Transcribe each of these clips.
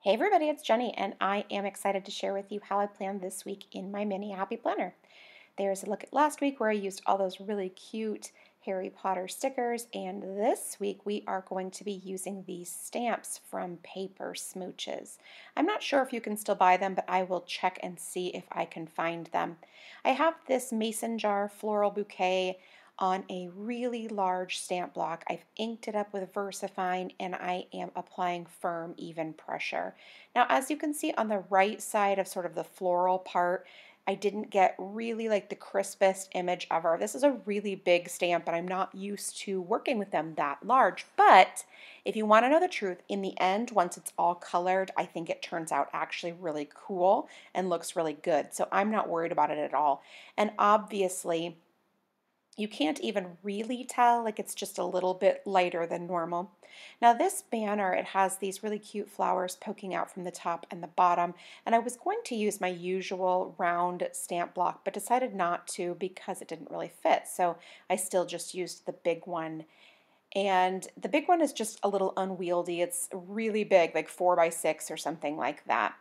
Hey everybody, it's Jenny, and I am excited to share with you how I planned this week in my mini happy planner. There's a look at last week where I used all those really cute Harry Potter stickers, and this week we are going to be using these stamps from Paper Smooches. I'm not sure if you can still buy them, but I will check and see if I can find them. I have this mason jar floral bouquet on a really large stamp block. I've inked it up with VersaFine and I am applying firm, even pressure. Now, as you can see on the right side of sort of the floral part, I didn't get really like the crispest image ever. This is a really big stamp and I'm not used to working with them that large, but if you want to know the truth, in the end, once it's all colored, I think it turns out actually really cool and looks really good. So I'm not worried about it at all. And obviously, you can't even really tell, like it's just a little bit lighter than normal. Now this banner, it has these really cute flowers poking out from the top and the bottom, and I was going to use my usual round stamp block, but decided not to because it didn't really fit, so I still just used the big one. And the big one is just a little unwieldy. It's really big, like 4 by 6 or something like that.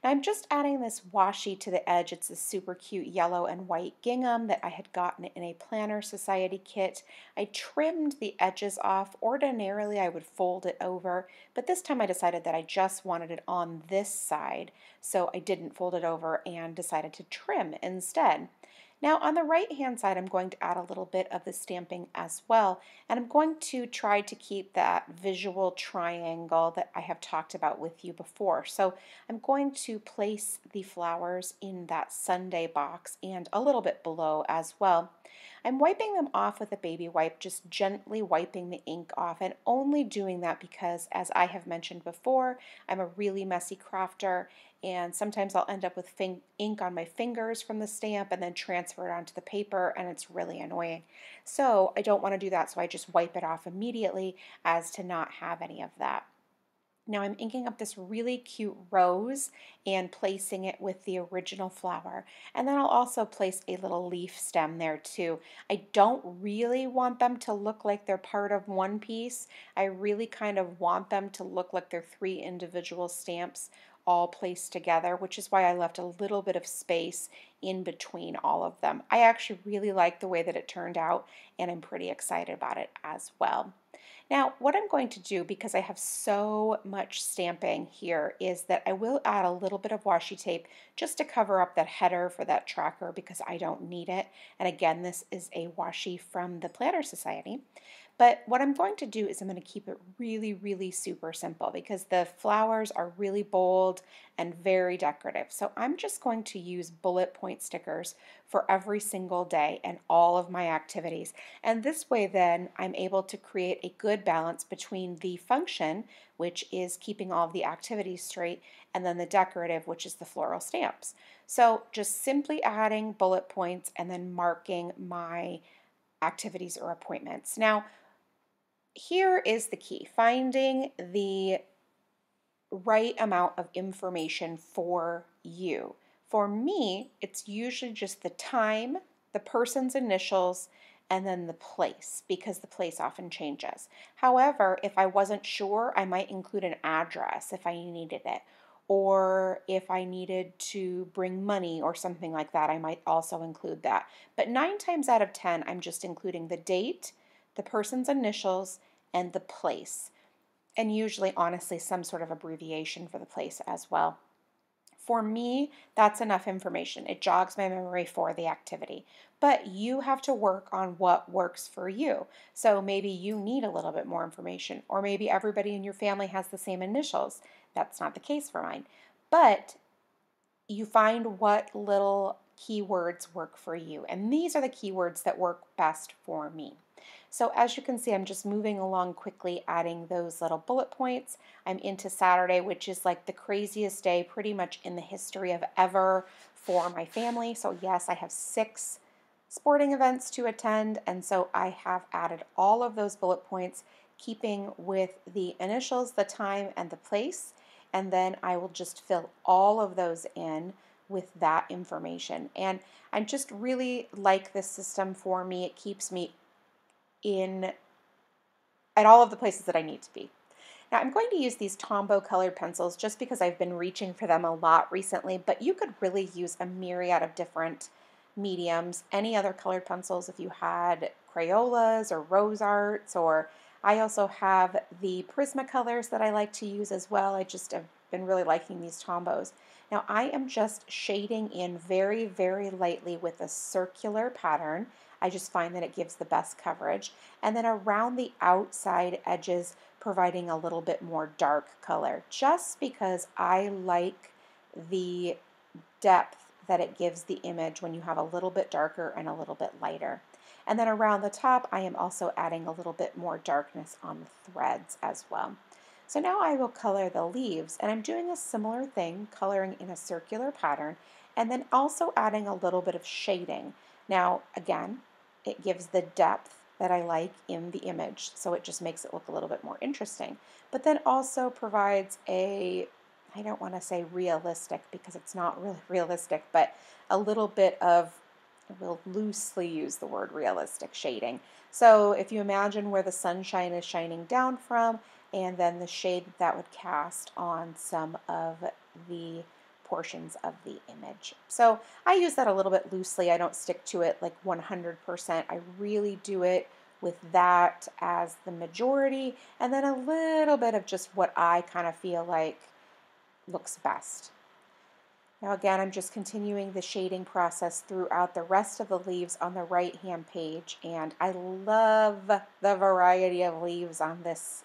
Now I'm just adding this washi to the edge. It's a super cute yellow and white gingham that I had gotten in a Planner Society kit. I trimmed the edges off. Ordinarily I would fold it over, but this time I decided that I just wanted it on this side, so I didn't fold it over and decided to trim instead. Now on the right hand side, I'm going to add a little bit of the stamping as well, and I'm going to try to keep that visual triangle that I have talked about with you before. So I'm going to place the flowers in that Sunday box and a little bit below as well. I'm wiping them off with a baby wipe, just gently wiping the ink off, and only doing that because, as I have mentioned before, I'm a really messy crafter, and sometimes I'll end up with ink on my fingers from the stamp and then transfer it onto the paper, and it's really annoying. So I don't want to do that, so I just wipe it off immediately as to not have any of that. Now I'm inking up this really cute rose and placing it with the original flower. And then I'll also place a little leaf stem there too. I don't really want them to look like they're part of one piece. I really kind of want them to look like they're 3 individual stamps all placed together, which is why I left a little bit of space in between all of them. I actually really like the way that it turned out, and I'm pretty excited about it as well. Now, what I'm going to do, because I have so much stamping here, is that I will add a little bit of washi tape just to cover up that header for that tracker because I don't need it. And again, this is a washi from the Planner Society. But what I'm going to do is I'm going to keep it really, really super simple because the flowers are really bold and very decorative. So I'm just going to use bullet point stickers for every single day and all of my activities. And this way then I'm able to create a good balance between the function, which is keeping all of the activities straight, and then the decorative, which is the floral stamps. So just simply adding bullet points and then marking my activities or appointments. Now, here is the key, finding the right amount of information for you. For me, it's usually just the time, the person's initials, and then the place, because the place often changes. However, if I wasn't sure, I might include an address if I needed it, or if I needed to bring money or something like that, I might also include that. But 9 times out of 10, I'm just including the date, the person's initials, and the place. And usually, honestly, some sort of abbreviation for the place as well. For me, that's enough information. It jogs my memory for the activity. But you have to work on what works for you. So maybe you need a little bit more information, or maybe everybody in your family has the same initials. That's not the case for mine. But you find what little keywords work for you. And these are the keywords that work best for me. So as you can see, I'm just moving along quickly, adding those little bullet points. I'm into Saturday, which is like the craziest day pretty much in the history of ever for my family. So yes, I have 6 sporting events to attend, and so I have added all of those bullet points, keeping with the initials, the time, and the place, and then I will just fill all of those in with that information. And I just really like this system for me. It keeps me in at all of the places that I need to be. Now I'm going to use these Tombow colored pencils just because I've been reaching for them a lot recently, but you could really use a myriad of different mediums. Any other colored pencils if you had Crayolas or Rose Arts, or I also have the Prismacolors that I like to use as well. I just have been really liking these Tombows. Now I am just shading in very, very lightly with a circular pattern. I just find that it gives the best coverage. And then around the outside edges, providing a little bit more dark color, just because I like the depth that it gives the image when you have a little bit darker and a little bit lighter. And then around the top, I am also adding a little bit more darkness on the threads as well. So now I will color the leaves, and I'm doing a similar thing, coloring in a circular pattern, and then also adding a little bit of shading. Now, again, it gives the depth that I like in the image, so it just makes it look a little bit more interesting. But then also provides a, I don't want to say realistic because it's not really realistic, but a little bit of, we'll loosely use the word realistic shading. So if you imagine where the sunshine is shining down from, and then the shade that would cast on some of the portions of the image. So I use that a little bit loosely. I don't stick to it like 100%. I really do it with that as the majority, and then a little bit of just what I kind of feel like looks best. Now again, I'm just continuing the shading process throughout the rest of the leaves on the right-hand page, and I love the variety of leaves on this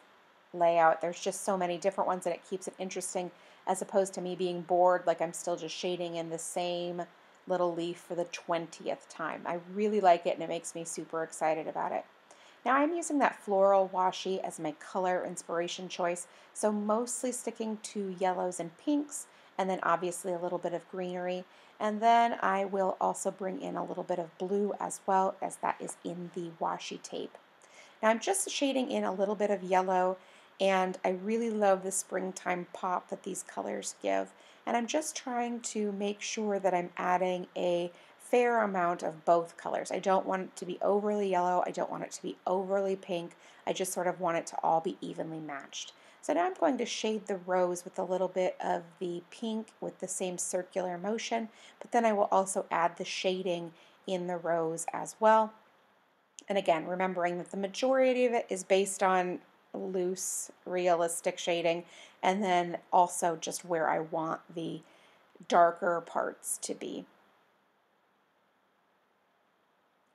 layout. There's just so many different ones, and it keeps it interesting as opposed to me being bored like I'm still just shading in the same little leaf for the 20th time. I really like it, and it makes me super excited about it. Now I'm using that floral washi as my color inspiration choice, so mostly sticking to yellows and pinks, and then obviously a little bit of greenery. And then I will also bring in a little bit of blue as well, as that is in the washi tape. Now I'm just shading in a little bit of yellow, and I really love the springtime pop that these colors give. And I'm just trying to make sure that I'm adding a fair amount of both colors. I don't want it to be overly yellow. I don't want it to be overly pink. I just sort of want it to all be evenly matched. So now I'm going to shade the rose with a little bit of the pink with the same circular motion, but then I will also add the shading in the rose as well. And again, remembering that the majority of it is based on loose, realistic shading, and then also just where I want the darker parts to be.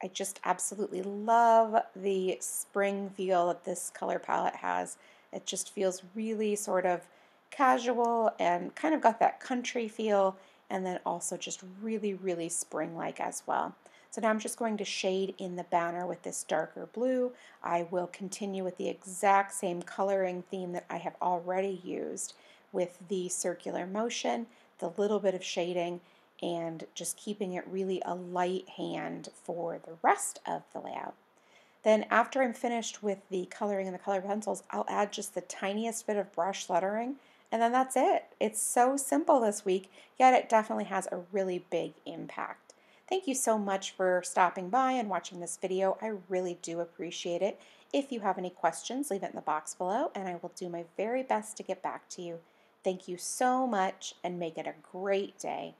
I just absolutely love the spring feel that this color palette has. It just feels really sort of casual and kind of got that country feel, and then also just really, really spring-like as well. So now I'm just going to shade in the banner with this darker blue. I will continue with the exact same coloring theme that I have already used with the circular motion, the little bit of shading, and just keeping it really a light hand for the rest of the layout. Then after I'm finished with the coloring and the color pencils, I'll add just the tiniest bit of brush lettering, and then that's it. It's so simple this week, yet it definitely has a really big impact. Thank you so much for stopping by and watching this video. I really do appreciate it. If you have any questions, leave it in the box below, and I will do my very best to get back to you. Thank you so much, and make it a great day.